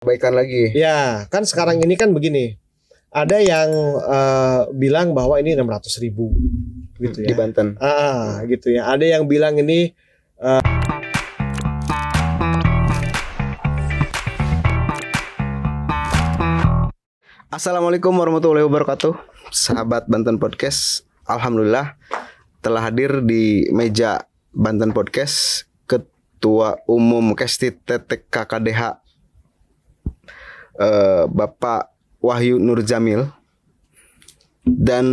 Kebaikan lagi. Ya, kan sekarang ini kan begini. Ada yang bilang bahwa ini 600.000 gitu Di ya. Banten. Gitu ya. Ada yang bilang ini Assalamualaikum warahmatullahi wabarakatuh. Sahabat Banten Podcast, alhamdulillah telah hadir di meja Banten Podcast Ketua Umum Kesti TTKKDH Bapak Wahyu Nur Jamil, dan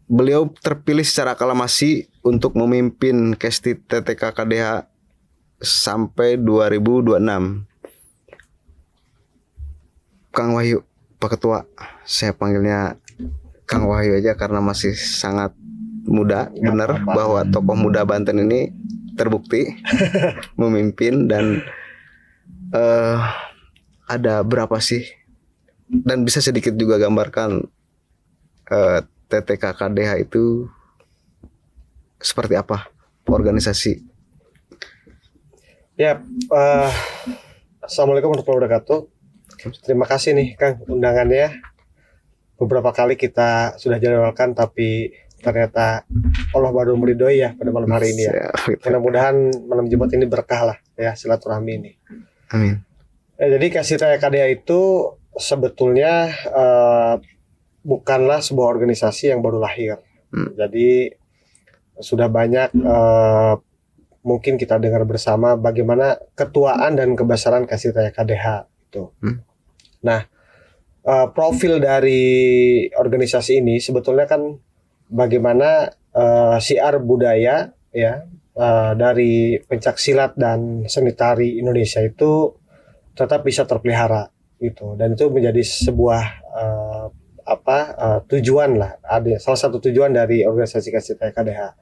beliau terpilih secara aklamasi untuk memimpin Kesti TTKKDH sampai 2026. Kang Wahyu, Pak Ketua, saya panggilnya Kang Wahyu aja karena masih sangat muda. Benar bahwa tokoh muda Banten ini terbukti memimpin, dan ada berapa sih? Dan bisa sedikit juga gambarkan TTKKDH itu seperti apa organisasi? ya Assalamualaikum warahmatullahi wabarakatuh. Terima kasih nih Kang undangannya. Beberapa kali kita sudah jadwalkan tapi ternyata Allah baru meridhoi ya pada malam hari ini ya. Mudah-mudahan malam Jumat ini berkah lah ya silaturahmi ini. Amin. Jadi Kesti TTKKDH itu sebetulnya bukanlah sebuah organisasi yang baru lahir. Jadi sudah banyak mungkin kita dengar bersama bagaimana ketuaan dan kebesaran Kesti TTKKDH itu. Nah, profil dari organisasi ini sebetulnya kan bagaimana syiar budaya ya dari pencaksilat dan seni tari Indonesia itu tetap bisa terpelihara gitu, dan itu menjadi sebuah tujuan lah, ada salah satu tujuan dari organisasi Kesti TTKKDH.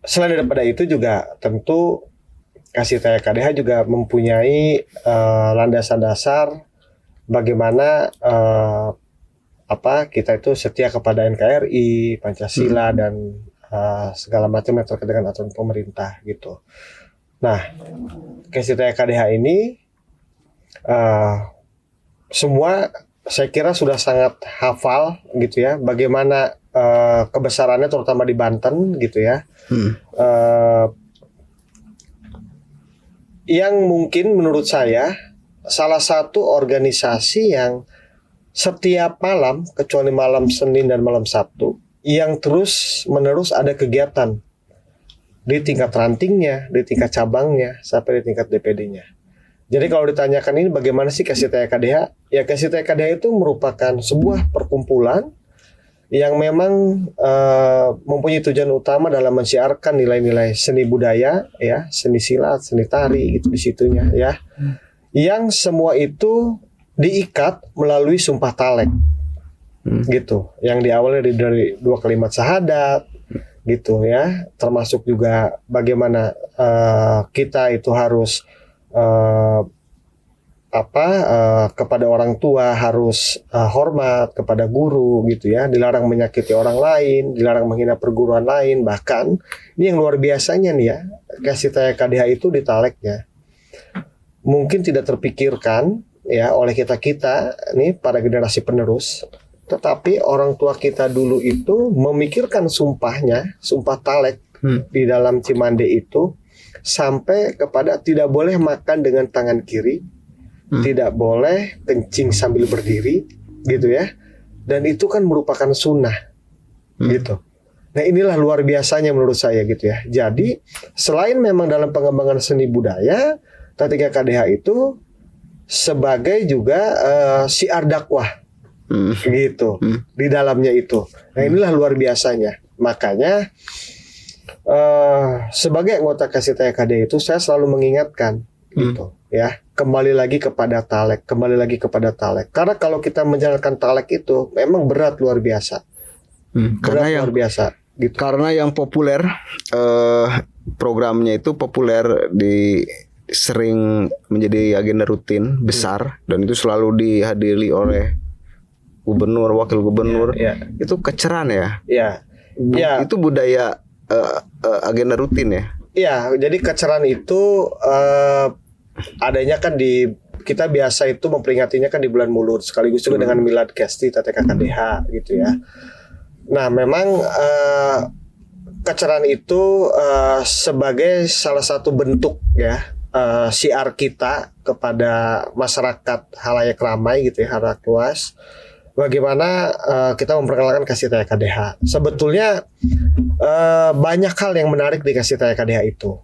Selain daripada itu juga tentu Kesti TTKKDH juga mempunyai landasan dasar bagaimana kita itu setia kepada NKRI, Pancasila dan segala macam yang terkait dengan aturan pemerintah gitu. Nah, Kesti TTKKDH ini semua saya kira sudah sangat hafal gitu ya, bagaimana kebesarannya terutama di Banten gitu ya. Yang mungkin menurut saya salah satu organisasi yang setiap malam kecuali malam Senin dan malam Sabtu yang terus menerus ada kegiatan di tingkat rantingnya, di tingkat cabangnya, sampai di tingkat DPD-nya. Jadi kalau ditanyakan ini bagaimana sih Kesti TTKKDH? Ya Kesti TTKKDH itu merupakan sebuah perkumpulan yang memang mempunyai tujuan utama dalam mensiarkan nilai-nilai seni budaya, ya, seni silat, seni tari gitu di situnya, ya. Yang semua itu diikat melalui sumpah talek, gitu. Yang diawali dari 2 kalimat syahadat, gitu ya. Termasuk juga bagaimana kita itu harus kepada orang tua harus hormat, kepada guru gitu ya, dilarang menyakiti orang lain, dilarang menghina perguruan lain. Bahkan ini yang luar biasanya nih ya, Kesti TTKKDH itu di taleknya mungkin tidak terpikirkan ya oleh kita nih para generasi penerus, tetapi orang tua kita dulu itu memikirkan sumpahnya, sumpah talek di dalam Cimande itu sampai kepada tidak boleh makan dengan tangan kiri, tidak boleh kencing sambil berdiri gitu ya, dan itu kan merupakan sunnah gitu. Nah inilah luar biasanya menurut saya gitu ya. Jadi selain memang dalam pengembangan seni budaya, TTKKDH itu sebagai juga syiar dakwah gitu di dalamnya itu. Nah inilah luar biasanya. Makanya sebagai anggota Kesti TTKKDH itu saya selalu mengingatkan gitu ya, kembali lagi kepada talek, karena kalau kita menjalankan talek itu memang berat luar biasa. Berat luar biasa gitu. Karena yang populer programnya itu populer sering menjadi agenda rutin besar, dan itu selalu dihadiri oleh gubernur, wakil gubernur. Itu keceran ya. Itu budaya agenda rutin ya. Iya, jadi keceran itu adanya kan di kita biasa itu memperingatinya kan di bulan Mulut, sekaligus juga dengan Milad Kesti TTKKDH gitu ya. Nah, memang kecerahan itu sebagai salah satu bentuk ya siar kita kepada masyarakat halayak ramai gitu ya, halayak luas. Bagaimana kita memperkenalkan Kesti TTKDH. Sebetulnya banyak hal yang menarik di Kesti TTKDH itu.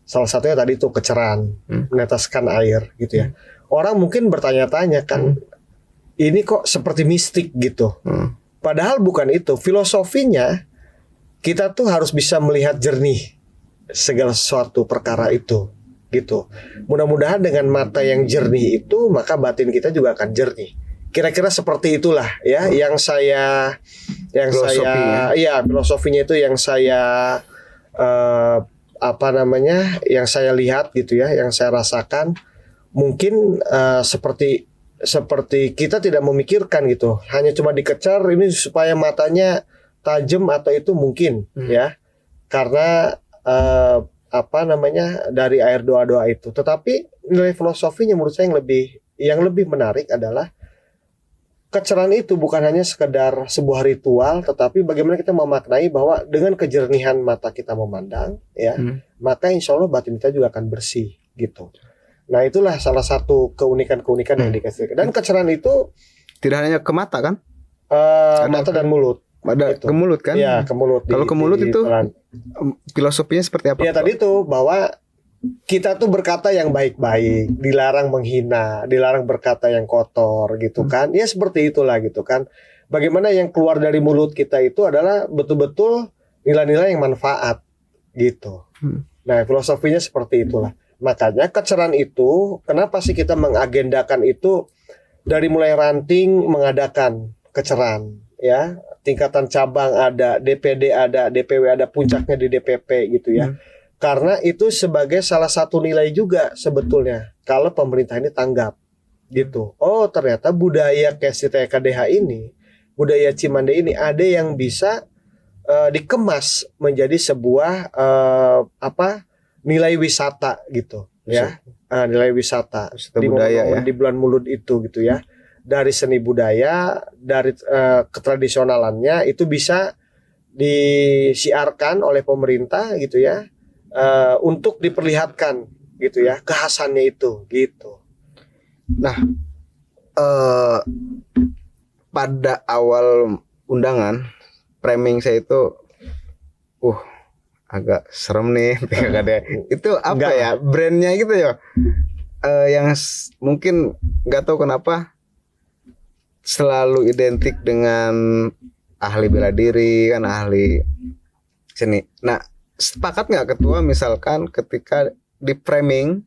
Salah satunya tadi itu kecerahan, meneteskan air gitu ya. Orang mungkin bertanya-tanya kan, ini kok seperti mistik gitu. Padahal bukan itu. Filosofinya kita tuh harus bisa melihat jernih segala sesuatu perkara itu gitu. Mudah-mudahan dengan mata yang jernih itu maka batin kita juga akan jernih. Kira-kira seperti itulah ya filosofinya itu yang saya yang saya lihat gitu ya, yang saya rasakan. Mungkin seperti kita tidak memikirkan gitu, hanya cuma dikejar ini supaya matanya tajam atau itu mungkin ya, karena dari air doa-doa itu. Tetapi nilai filosofinya menurut saya yang lebih menarik adalah kecerahan itu bukan hanya sekedar sebuah ritual, tetapi bagaimana kita memaknai bahwa dengan kejernihan mata kita memandang ya, maka insya Allah batin kita juga akan bersih gitu. Nah, itulah salah satu keunikan-keunikan yang dikasih. Dan kecerahan itu tidak hanya ke mata kan? Mata dan mulut. Ada gitu. ke mulut kan? Iya, ke mulut. Kalau ke mulut itu filosofinya seperti apa? Ya tadi itu bahwa kita tuh berkata yang baik-baik, dilarang menghina, dilarang berkata yang kotor gitu kan. Ya seperti itulah gitu kan. Bagaimana yang keluar dari mulut kita itu adalah betul-betul nilai-nilai yang manfaat gitu. Nah, filosofinya seperti itulah. Makanya kecerahan itu, kenapa sih kita mengagendakan itu dari mulai ranting mengadakan kecerahan ya, tingkatan cabang ada, DPD ada, DPW ada, puncaknya di DPP gitu ya. Karena itu sebagai salah satu nilai juga sebetulnya kalau pemerintah ini tanggap gitu. Oh, ternyata budaya Kesti TTKDH ini, budaya Cimande ini ada yang bisa dikemas menjadi sebuah nilai wisata gitu ya, nilai wisata di budaya ya? Di bulan Mulut itu gitu ya, dari seni budaya, dari ketradisionalannya itu bisa disiarkan oleh pemerintah gitu ya, untuk diperlihatkan gitu ya, kekhasannya itu gitu. Nah, pada awal undangan framing saya itu agak serem nih TTKKDH. Itu apa enggak ya brandnya gitu ya, yang mungkin nggak tahu kenapa selalu identik dengan ahli bela diri kan, ahli seni. Nah, sepakat nggak ketua misalkan ketika di framing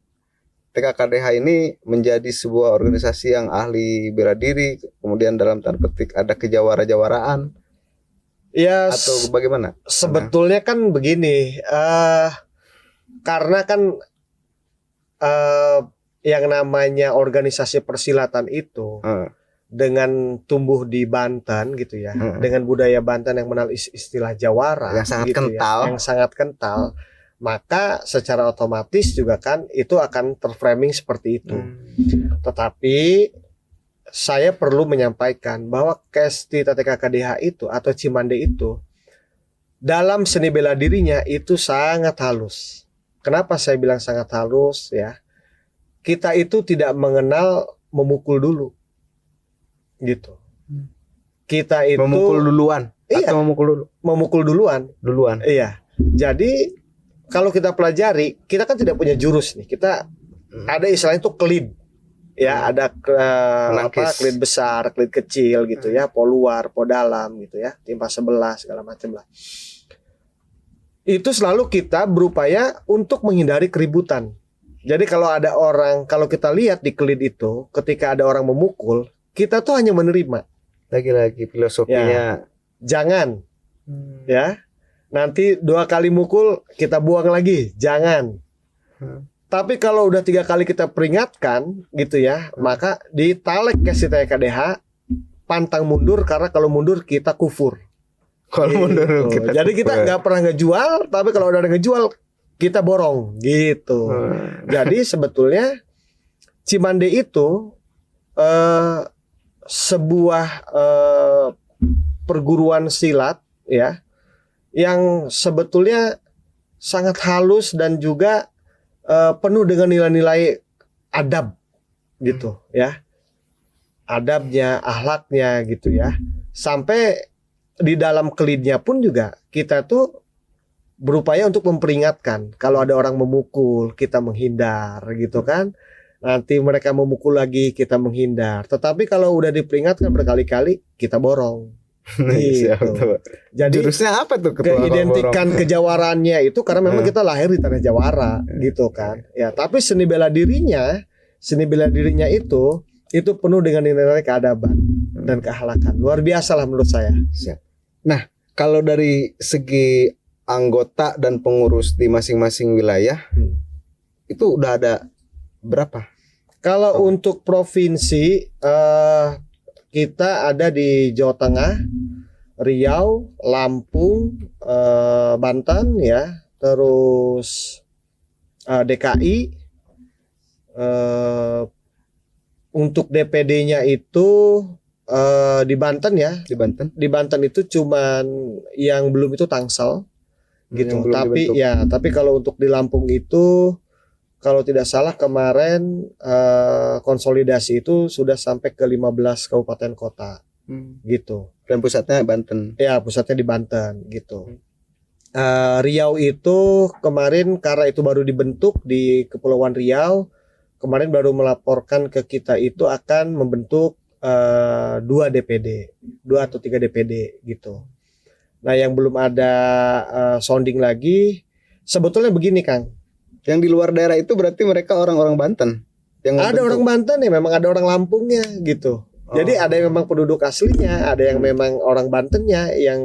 TTKKDH ini menjadi sebuah organisasi yang ahli bela diri, kemudian dalam tanda petik ada kejawara-jawaraan ya, atau bagaimana? Sebetulnya kan begini, karena kan yang namanya organisasi persilatan itu dengan tumbuh di Banten gitu ya, dengan budaya Banten yang mengenal istilah jawara yang sangat gitu kental, ya, yang sangat kental, maka secara otomatis juga kan itu akan terframing seperti itu. Tetapi saya perlu menyampaikan bahwa Kesti TTKKDH itu atau Cimande itu dalam seni bela dirinya itu sangat halus. Kenapa saya bilang sangat halus ya? Kita itu tidak mengenal memukul dulu. Gitu. Kita itu memukul duluan atau memukul dulu? Memukul duluan. Iya. Jadi kalau kita pelajari, kita kan tidak punya jurus nih. Kita ada istilahnya itu klid. Ya, ada klid besar, klid kecil gitu ya, po luar, po dalam gitu ya, timpa sebelah segala macam lah. Itu selalu kita berupaya untuk menghindari keributan. Jadi kalau kita lihat di klid itu, ketika ada orang memukul, kita tuh hanya menerima. Lagi-lagi filosofinya jangan. Ya. Nanti 2 kali mukul kita buang lagi, jangan. Tapi kalau udah 3 kali kita peringatkan gitu ya, maka ditalek Kesti TTKDH, pantang mundur, karena kalau mundur kita kufur. Kalau gitu. mundur kita jadi kufur. Kita nggak pernah ngejual, tapi kalau udah ngejual kita borong gitu. Jadi sebetulnya Cimande itu sebuah perguruan silat ya yang sebetulnya sangat halus dan juga penuh dengan nilai-nilai adab gitu ya. Adabnya, akhlaknya gitu ya. Sampai di dalam kelidnya pun juga kita tuh berupaya untuk memperingatkan kalau ada orang memukul, kita menghindar gitu kan. Nanti mereka memukul lagi, kita menghindar. Tetapi kalau udah diperingatkan berkali-kali, kita borong. Gitu. Jadi jurusnya apa tuh? Keidentikan kejawarannya itu karena memang kita lahir di tanah Jawara gitu kan. Ya, tapi seni bela dirinya itu penuh dengan nilai keadaban dan keakhlakan. Luar biasa lah menurut saya. Nah, kalau dari segi anggota dan pengurus di masing-masing wilayah itu udah ada berapa? Kalau untuk provinsi kita ada di Jawa Tengah, Riau, Lampung, Banten ya, terus DKI. Untuk DPD-nya itu di Banten ya. Di Banten itu cuman yang belum itu Tangsel gitu. Tapi kalau untuk di Lampung itu kalau tidak salah kemarin konsolidasi itu sudah sampai ke 15 kabupaten kota. Gitu. Dan pusatnya Banten. Ya, pusatnya di Banten gitu. Riau itu kemarin karena itu baru dibentuk di Kepulauan Riau. Kemarin baru melaporkan ke kita itu akan membentuk 2 DPD, 2 atau 3 DPD gitu. Nah, yang belum ada sounding lagi, sebetulnya begini Kang. Yang di luar daerah itu berarti mereka orang-orang Banten. Yang ada orang Banten ya, memang ada orang Lampungnya gitu. Jadi ada yang memang penduduk aslinya, ada yang memang orang Bantennya yang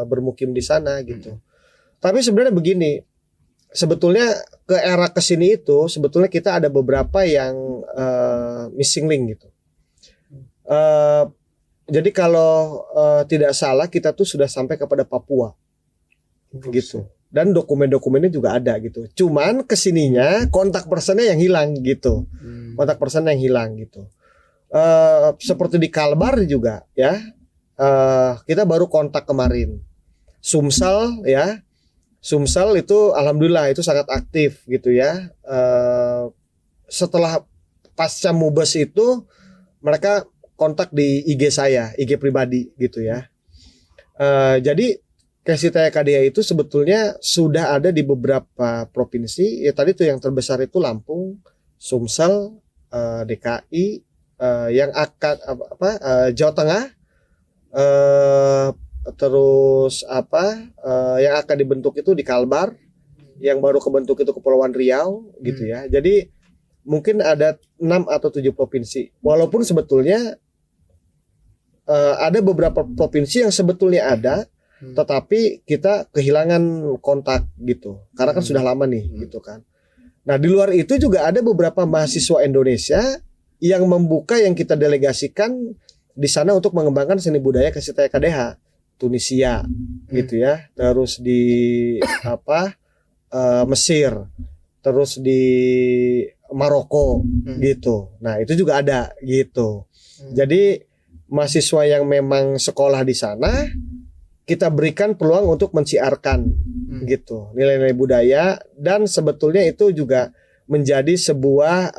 bermukim di sana gitu. Tapi sebenarnya begini. Sebetulnya ke era kesini itu sebetulnya kita ada beberapa yang missing link gitu. Jadi kalau tidak salah kita tuh sudah sampai kepada Papua gitu. Dan dokumen-dokumennya juga ada gitu. Cuman kesininya kontak personnya yang hilang gitu. Kontak person yang hilang gitu. Seperti di Kalbar juga ya. Kita baru kontak kemarin. Sumsel ya. Sumsel itu alhamdulillah itu sangat aktif gitu ya. Setelah pasca Mubes itu mereka kontak di IG saya, IG pribadi gitu ya. Jadi Kesitaya KDA itu sebetulnya sudah ada di beberapa provinsi. Ya tadi tuh yang terbesar itu Lampung, Sumsel, DKI, yang akan Jawa Tengah. Terus yang akan dibentuk itu di Kalbar, yang baru kebentuk itu Kepulauan Riau gitu ya. Jadi mungkin ada 6 atau 7 provinsi. Walaupun sebetulnya ada beberapa provinsi yang sebetulnya ada, tetapi kita kehilangan kontak gitu. Karena kan sudah lama nih gitu kan. Nah, di luar itu juga ada beberapa mahasiswa Indonesia yang membuka yang kita delegasikan di sana untuk mengembangkan seni budaya Kesitaya KDH. Tunisia gitu ya, terus di Mesir, terus di Maroko gitu. Nah, itu juga ada gitu. Jadi mahasiswa yang memang sekolah di sana kita berikan peluang untuk menciarkan gitu nilai-nilai budaya, dan sebetulnya itu juga menjadi sebuah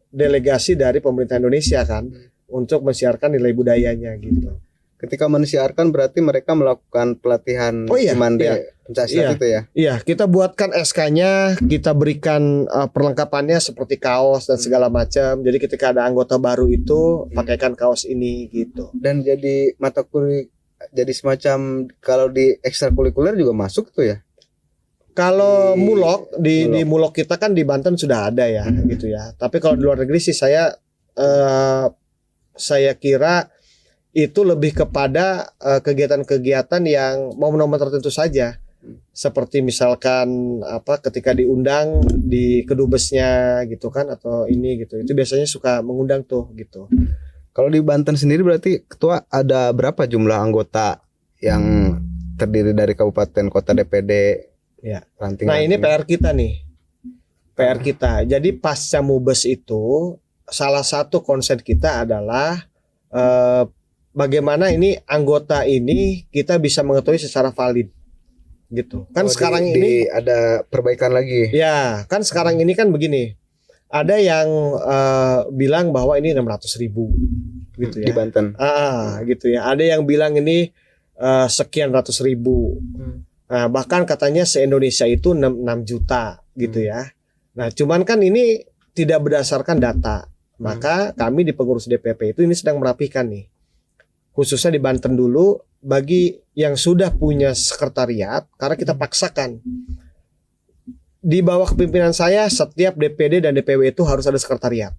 delegasi dari pemerintah Indonesia kan untuk menciarkan nilai budayanya gitu. Ketika mensiarkan berarti mereka melakukan pelatihan Cimande pencaksilat itu ya? Iya, kita buatkan SK-nya, kita berikan perlengkapannya seperti kaos dan segala macam. Jadi ketika ada anggota baru itu pakaikan kaos ini gitu. Dan jadi mata kuliah, jadi semacam kalau di ekstrakurikuler juga masuk tuh ya? Kalau mulok di mulok kita kan di Banten sudah ada ya gitu ya. Tapi kalau di luar negeri sih saya kira itu lebih kepada kegiatan-kegiatan yang momen-momen tertentu saja. Seperti misalkan ketika diundang di kedubesnya gitu kan, atau ini gitu. Itu biasanya suka mengundang tuh gitu. Kalau di Banten sendiri berarti ketua ada berapa jumlah anggota yang terdiri dari kabupaten, kota, DPD? Ya. Nah, ini PR kita nih. PR kita. Jadi pasca Mubes itu salah satu concern kita adalah bagaimana ini anggota ini kita bisa mengetahui secara valid gitu. Kan sekarang ini ada perbaikan lagi. Ya, kan sekarang ini kan begini. Ada yang bilang bahwa ini 600.000 gitu ya. Di Banten. Gitu ya. Ada yang bilang ini sekian ratus ribu. Nah, bahkan katanya se-Indonesia itu 6 juta gitu ya. Nah, cuman kan ini tidak berdasarkan data. Maka kami di pengurus DPP itu ini sedang merapikan nih. Khususnya di Banten dulu bagi yang sudah punya sekretariat, karena kita paksakan. Di bawah kepimpinan saya setiap DPD dan DPW itu harus ada sekretariat.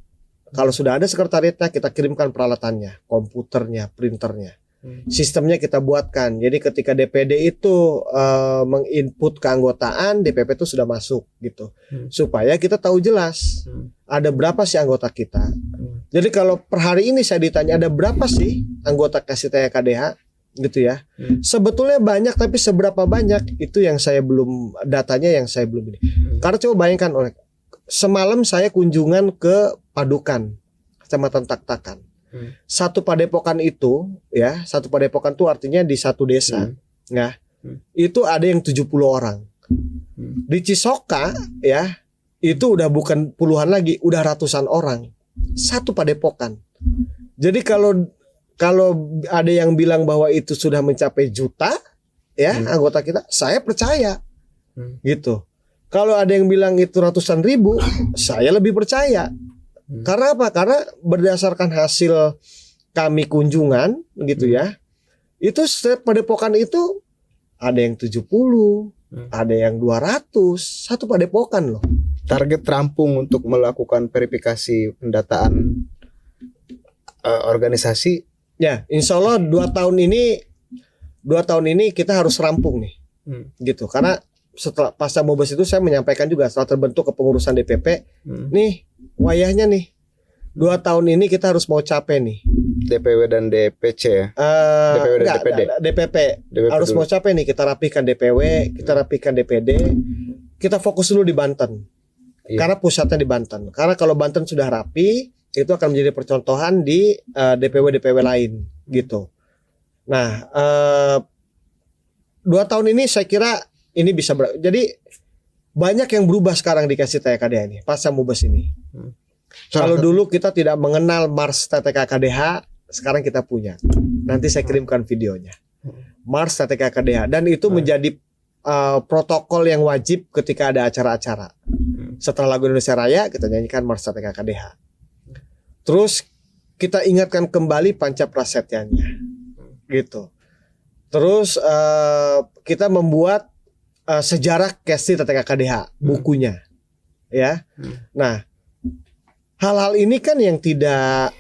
Kalau sudah ada sekretariatnya kita kirimkan peralatannya, komputernya, printernya. Sistemnya kita buatkan. Jadi ketika DPD itu menginput keanggotaan, DPP itu sudah masuk gitu. Supaya kita tahu jelas ada berapa sih anggota kita. Jadi kalau per hari ini saya ditanya ada berapa sih anggota KSITEA KDH gitu ya. Sebetulnya banyak, tapi seberapa banyak itu yang saya belum, datanya yang saya belum ini. Karena coba bayangkan, semalam saya kunjungan ke Padukan, Kecamatan Tak-Takan. Satu padepokan itu ya, satu padepokan itu artinya di satu desa ya. Itu ada yang 70 orang. Di Cisoka ya, itu udah bukan puluhan lagi, udah ratusan orang. Satu padepokan. Jadi kalau ada yang bilang bahwa itu sudah mencapai juta ya anggota kita, saya percaya. Gitu. Kalau ada yang bilang itu ratusan ribu, saya lebih percaya. Karena apa? Karena berdasarkan hasil kami kunjungan gitu ya. Itu setiap padepokan itu ada yang 70, ada yang 200, satu padepokan loh. Target rampung untuk melakukan verifikasi pendataan organisasi ya, insya Allah 2 tahun ini kita harus rampung nih. Gitu. Karena setelah pasca Mubes itu saya menyampaikan juga setelah terbentuk kepengurusan DPP, nih wayahnya nih 2 tahun ini kita harus mau capek nih. DPW dan DPC ya? DPW dan DPD. DPP harus dulu. Mau capek nih, kita rapikan DPW, kita rapikan DPD, kita fokus dulu di Banten. Karena pusatnya di Banten. Karena kalau Banten sudah rapi, itu akan menjadi percontohan di DPW-DPW lain gitu. Nah, 2 tahun ini saya kira ini bisa jadi banyak yang berubah sekarang di KSITEA KDH ini pasca Mubes ini. Kalau dulu kita tidak mengenal Mars TTK KDH, sekarang kita punya. Nanti saya kirimkan videonya. Mars TTK KDH, dan itu menjadi protokol yang wajib ketika ada acara-acara. Setelah lagu Indonesia Raya kita nyanyikan Mars TTK KDH. Terus kita ingatkan kembali Pancaprasetyanya. Gitu. Terus kita membuat sejarah KSI TTK KDH bukunya, ya. Nah, hal-hal ini kan yang tidak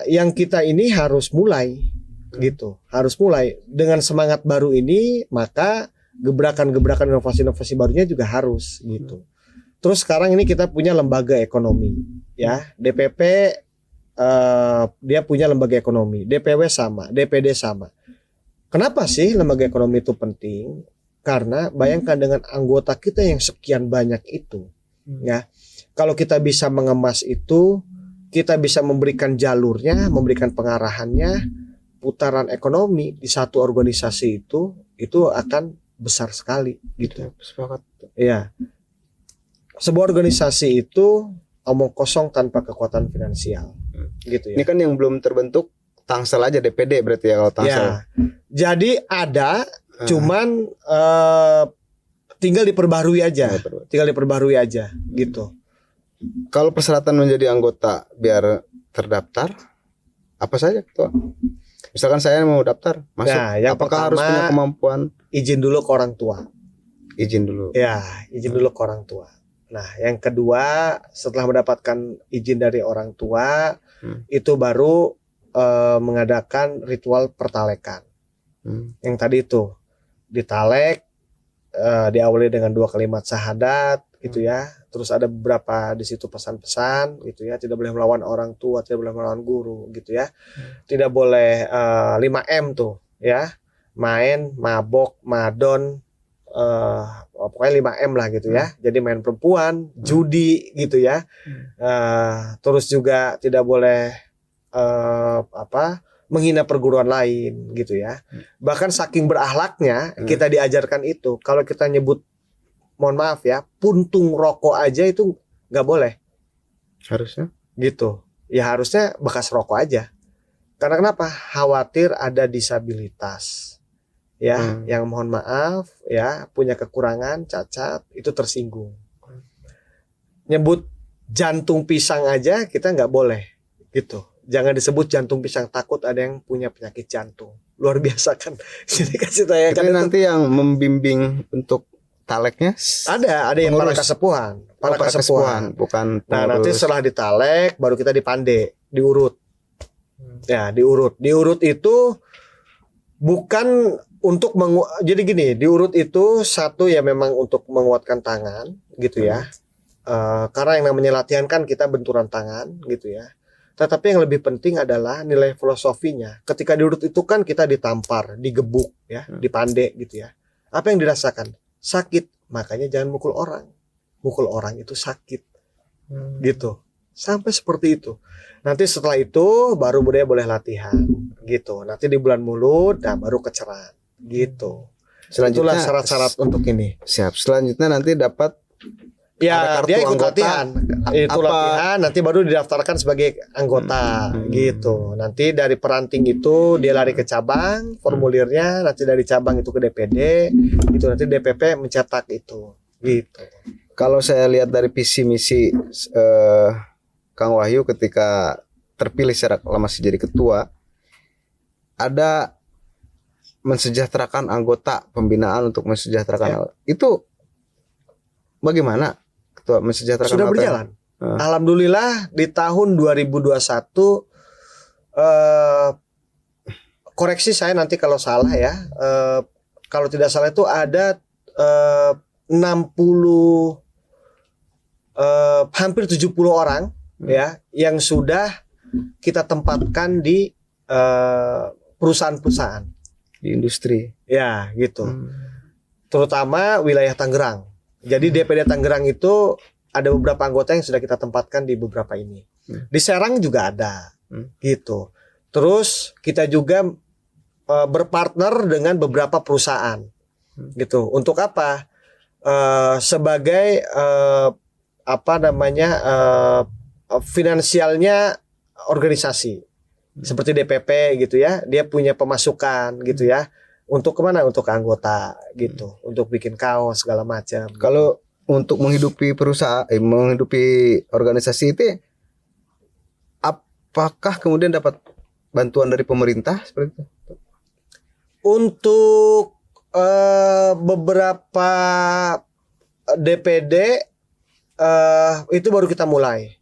yang kita ini harus mulai, gitu. Harus mulai dengan semangat baru ini, maka gebrakan-gebrakan inovasi-inovasi barunya juga harus, gitu. Terus sekarang ini kita punya lembaga ekonomi, ya. DPP dia punya lembaga ekonomi, DPW sama, DPD sama. Kenapa sih lembaga ekonomi itu penting? Karena bayangkan dengan anggota kita yang sekian banyak itu, ya. Kalau kita bisa mengemas itu, kita bisa memberikan jalurnya, memberikan pengarahannya, putaran ekonomi di satu organisasi itu akan besar sekali, gitu. Sepakat. Iya. Sebuah organisasi itu omong kosong tanpa kekuatan finansial, gitu ya. Ini kan yang belum terbentuk Tangsel aja DPD berarti ya kalau Tangsel. Ya. Jadi ada. Cuman tinggal diperbarui aja, gitu. Kalau persyaratan menjadi anggota biar terdaftar, apa saja Ketua? Misalkan saya mau daftar, masuk, nah, yang apakah pertama, harus punya kemampuan? Izin dulu ke orang tua. Izin dulu. Ya, izin dulu ke orang tua. Nah, yang kedua, setelah mendapatkan izin dari orang tua, itu baru mengadakan ritual pertalekan. Yang tadi itu ditalek, diawali dengan 2 kalimat syahadat gitu ya. Terus ada beberapa di situ pesan-pesan gitu ya, tidak boleh melawan orang tua, tidak boleh melawan guru gitu ya. Tidak boleh 5M tuh ya. Main, mabok, madon, pokoknya 5M lah gitu ya. Jadi main perempuan, judi gitu ya. Terus juga tidak boleh menghina perguruan lain gitu ya. Bahkan saking berakhlaknya kita diajarkan itu. Kalau kita nyebut, mohon maaf ya, puntung rokok aja itu nggak boleh. Harusnya gitu. Ya harusnya bekas rokok aja. Karena kenapa? Khawatir ada disabilitas. Ya, yang mohon maaf ya, punya kekurangan, cacat, itu tersinggung. Nyebut jantung pisang aja kita nggak boleh gitu. Jangan disebut jantung pisang, takut ada yang punya penyakit jantung. Luar biasa kan. Jadi kasih tanya kan nanti yang membimbing untuk taleknya ada yang para kesepuhan, kesepuhan, bukan pengurus. Nah, nanti setelah ditalek baru kita dipande, diurut. Ya, diurut. Diurut itu bukan untuk jadi gini, diurut itu satu ya memang untuk menguatkan tangan gitu ya. Karena yang namanya latihan kan kita benturan tangan gitu ya. Tetapi yang lebih penting adalah nilai filosofinya. Ketika diurut itu kan kita ditampar, digebuk ya, dipande gitu ya. Apa yang dirasakan? Sakit. Makanya jangan mukul orang. Mukul orang itu sakit. Gitu. Sampai seperti itu. Nanti setelah itu baru budaya boleh latihan gitu. Nanti di bulan mulut baru keceran gitu. Selanjutnya itulah syarat-syarat untuk ini. Siap. Selanjutnya nanti dapat ya dia ikut latihan. Itu latihan nanti baru didaftarkan sebagai anggota gitu. Nanti dari peranting itu dia lari ke cabang, formulirnya nanti dari cabang itu ke DPD, itu nanti DPP mencetak itu gitu. Kalau saya lihat dari visi misi Kang Wahyu ketika terpilih secara aklamasi jadi ketua, ada mensejahterakan anggota, pembinaan untuk mensejahterakan itu bagaimana ketua mensejahterakan? Sudah berjalan. Alhamdulillah di tahun 2021 koreksi saya nanti kalau salah ya, kalau tidak salah itu ada 60 hampir 70 orang ya yang sudah kita tempatkan di perusahaan-perusahaan di industri ya gitu. Terutama wilayah Tangerang. Jadi DPD Tangerang itu ada beberapa anggota yang sudah kita tempatkan di beberapa ini. Di Serang juga ada gitu. Terus kita juga berpartner dengan beberapa perusahaan gitu. Untuk apa? Sebagai finansialnya organisasi seperti DPP gitu ya, dia punya pemasukan gitu ya, untuk kemana? Untuk anggota gitu, untuk bikin kaos segala macam. Kalau untuk menghidupi perusahaan, menghidupi organisasi itu, apakah kemudian dapat bantuan dari pemerintah seperti itu? Untuk beberapa DPD itu baru kita mulai.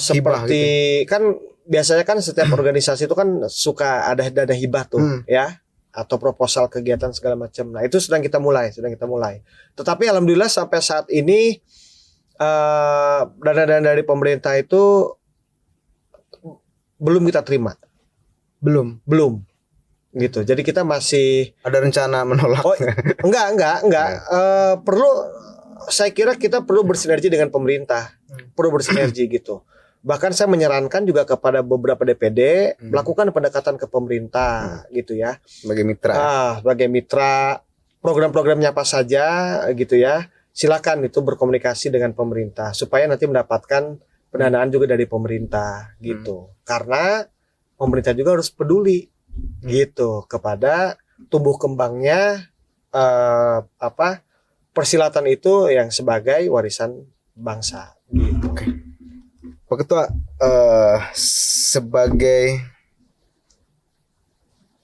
Seperti gitu. Kan biasanya kan setiap organisasi itu kan suka ada dana hibah tuh ya, atau proposal kegiatan segala macam. Nah itu sedang kita mulai. Tetapi alhamdulillah sampai saat ini dana-dana dari pemerintah itu belum kita terima. Belum. Gitu. Jadi kita masih ada rencana menolak. Oh, enggak. Saya kira kita perlu bersinergi dengan pemerintah. Perlu bersinergi gitu. Bahkan saya menyarankan juga kepada beberapa DPD melakukan pendekatan ke pemerintah gitu ya. Sebagai mitra. Sebagai mitra, program-programnya apa saja gitu ya. Silakan itu berkomunikasi dengan pemerintah supaya nanti mendapatkan pendanaan juga dari pemerintah gitu. Karena pemerintah juga harus peduli gitu kepada tumbuh kembangnya persilatan itu yang sebagai warisan bangsa gitu. Oke. Pak Ketua, sebagai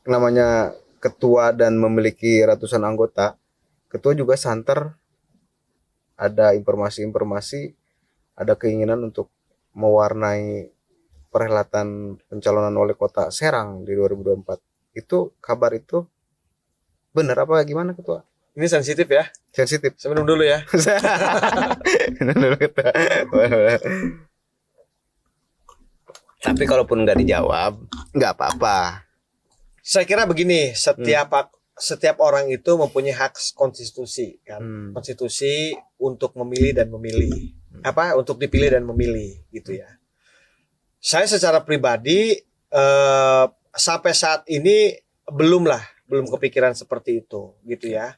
namanya ketua dan memiliki ratusan anggota, ketua juga santer ada informasi-informasi, ada keinginan untuk mewarnai perhelatan pencalonan wali kota Serang di 2024. Itu kabar itu benar apa gimana ketua? Ini sensitif ya? Sensitif. Saya minum dulu ya. Minum dulu ketua. Tapi kalaupun nggak dijawab, nggak apa-apa. Saya kira begini, setiap setiap orang itu mempunyai hak konstitusi kan. Konstitusi untuk memilih dan memilih. Untuk dipilih dan memilih gitu ya. Saya secara pribadi sampai saat ini belum kepikiran seperti itu gitu ya.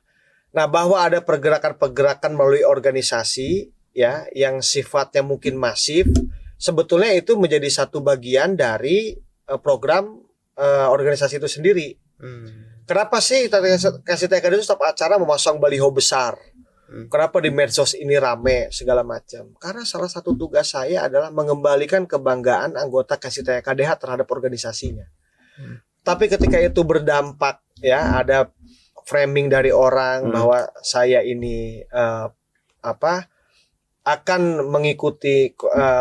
Nah, bahwa ada pergerakan-pergerakan melalui organisasi ya yang sifatnya mungkin masif, sebetulnya itu menjadi satu bagian dari program organisasi itu sendiri. Kenapa sih KSITKD itu setiap acara memasang baliho besar? Kenapa di medsos ini rame segala macam? Karena salah satu tugas saya adalah mengembalikan kebanggaan anggota KSITKDH terhadap organisasinya. Tapi ketika itu berdampak ya, ada framing dari orang bahwa saya ini akan mengikuti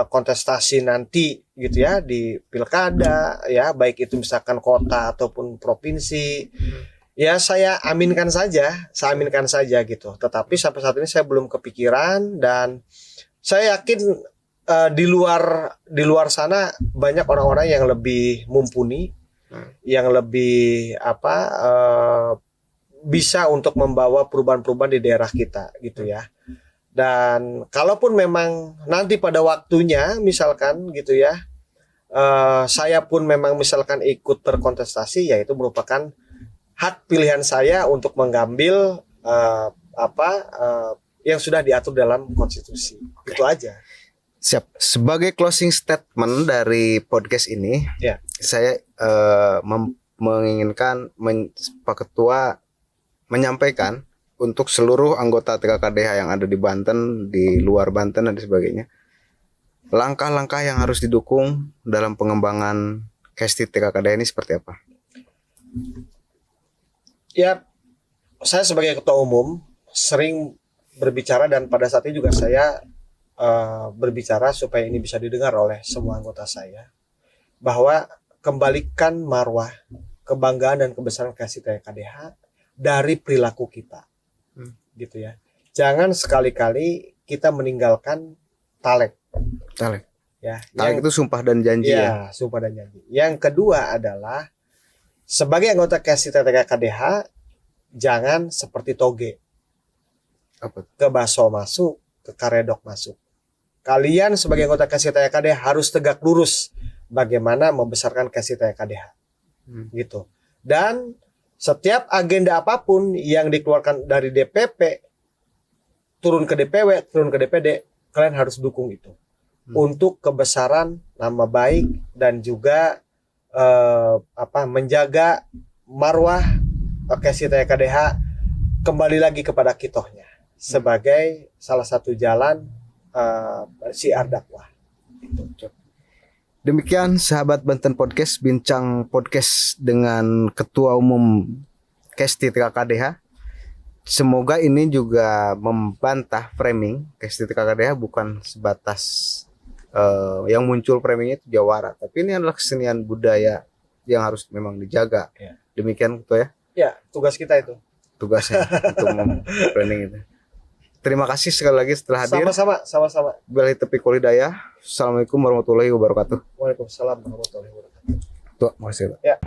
kontestasi nanti gitu ya di pilkada ya, baik itu misalkan kota ataupun provinsi. Ya saya aminkan saja gitu. Tetapi sampai saat ini saya belum kepikiran, dan saya yakin di luar sana banyak orang-orang yang lebih mumpuni, yang lebih bisa untuk membawa perubahan-perubahan di daerah kita gitu ya. Dan kalaupun memang nanti pada waktunya misalkan gitu ya, saya pun memang misalkan ikut berkontestasi, ya itu merupakan hak pilihan saya untuk mengambil yang sudah diatur dalam konstitusi. Itu aja. Siap. Sebagai closing statement dari podcast ini, ya, saya menginginkan Pak Ketua menyampaikan untuk seluruh anggota TKKDH yang ada di Banten, di luar Banten dan sebagainya, langkah-langkah yang harus didukung dalam pengembangan KST TKKDH ini seperti apa? Ya, saya sebagai ketua umum sering berbicara, dan pada saat ini juga saya berbicara supaya ini bisa didengar oleh semua anggota saya, bahwa kembalikan marwah, kebanggaan dan kebesaran KST TKKDH dari perilaku kita. Gitu ya. Jangan sekali-kali kita meninggalkan talek. Ya, talek itu sumpah dan janji ya. Sumpah dan janji. Yang kedua adalah sebagai anggota KST TKKDH jangan seperti toge. Ke baso masuk, ke karedok masuk. Kalian sebagai anggota KST TKKDH harus tegak lurus bagaimana membesarkan KST TKKDH. Gitu. Dan setiap agenda apapun yang dikeluarkan dari DPP turun ke DPW, turun ke DPD, kalian harus dukung itu untuk kebesaran nama baik dan juga menjaga marwah KST TKKDH kembali lagi kepada kitohnya sebagai salah satu jalan syiar dakwah. Demikian sahabat Banten Podcast, bincang podcast dengan Ketua Umum KST TKKDH. Semoga ini juga membantah framing KST TKKDH bukan sebatas yang muncul framingnya itu jawara, tapi ini adalah kesenian budaya yang harus memang dijaga. Ya. Demikian Ketua ya. Ya, tugas kita itu. Tugasnya untuk framing itu. Terima kasih sekali lagi setelah hadir. Sama-sama. Billahi taufiq wal hidayah. Assalamualaikum warahmatullahi wabarakatuh. Waalaikumsalam warahmatullahi wabarakatuh. Tuh, makasih Pak. Ya.